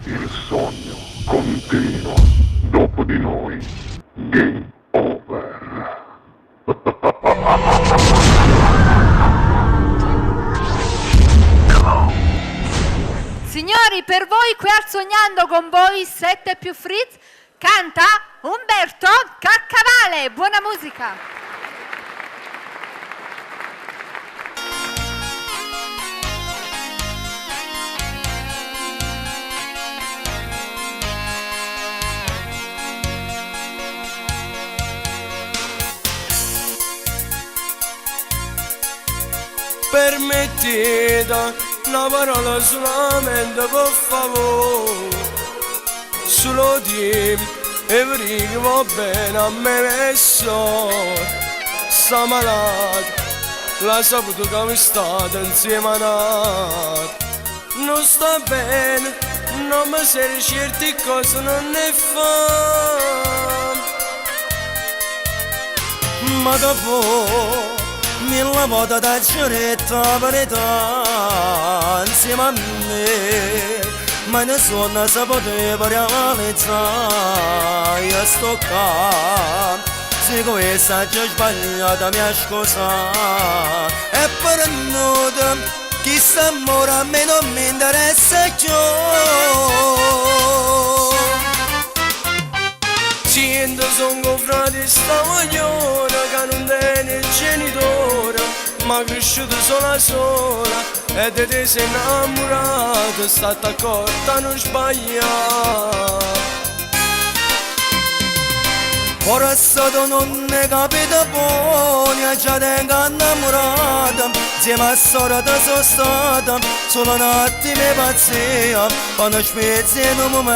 Il sogno continua dopo di noi. Game over. Signori, per voi qui al Sognando con voi 7 più Fritz canta Umberto Caccavale. Buona musica. Permettete una parola solamente per favore, solo di e che va bene a me messo, sta malato, l'ha saputo che mi state insieme a nato, non sta bene, non mi sei certi cosa non ne fa, ma dopo mille volte da gioretta verità insieme a me, ma nessuno si poteva realizzare. Io sto qua, se questa già sbagliata mia scusa, è per nudo, chi sta amore a me non mi interessa più. Sento sono frate sta magliona che non tiene genitore, ma cresciuto sola e di te sei innamorato, stata accorta non sbaglia. Ora è stato non ne capita buona, già tengo innamorata, insieme a sorella sono stata, solo un attimo di pazzia, quando spezzi in un momento.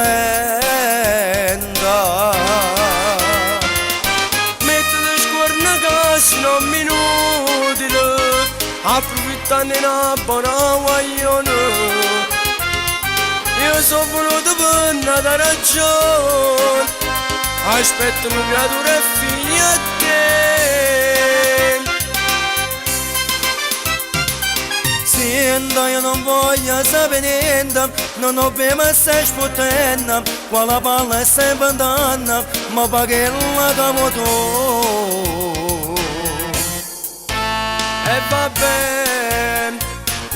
Mettete scorna che sono inutile, approfittando di una buona guaglione. Io sono venuto per una ragione, aspetto una creatura e figlia a te. Senta, io non voglio sapere niente, non ho più ma stai sputtando, quella palla stai inventando, ma pagherla come tu. E va bene,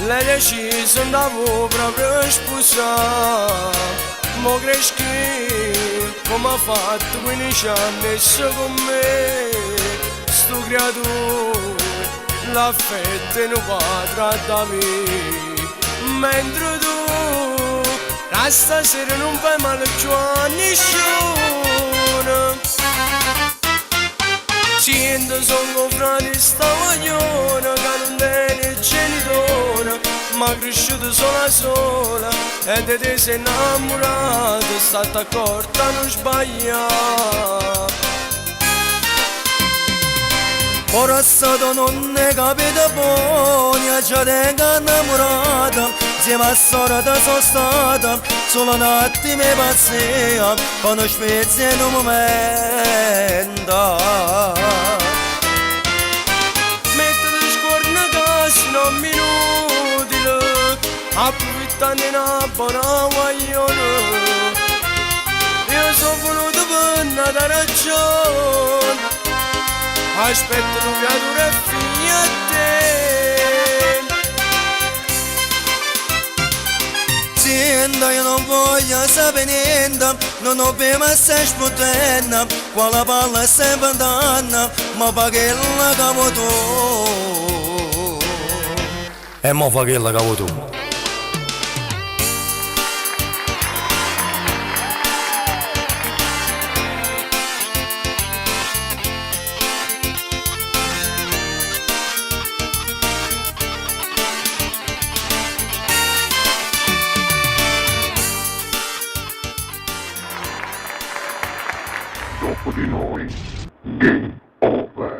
lei deciso andavo proprio sposare. Mo cresci, come ha fatto 15 anni, e con me, sto creatura, l'affetto non va tratta me, mentre tu, da stasera non fai male più a nessuno. Sento sono frate sta magliona che non tiene genitore, ma cresciuto sola e di te sei innamorato, stata accorta non sbaglia. Ora è stato non ne capita buona, già tengo innamorata, insieme a sorella sono stata, solo un attimo di pazzia, quando spezzi in un momento. Mettete scorna che sono inutile, approfittando di una buona guaglione. Io sono venuto per una ragione, aspetto una creatura e figlia a te. Senta, io non voglio sapere niente, non ho più ma stai sputtando, quella palla stai inventando, ma pagherla come tu. E mo pagherla come tu. Dopo di noi. Game over.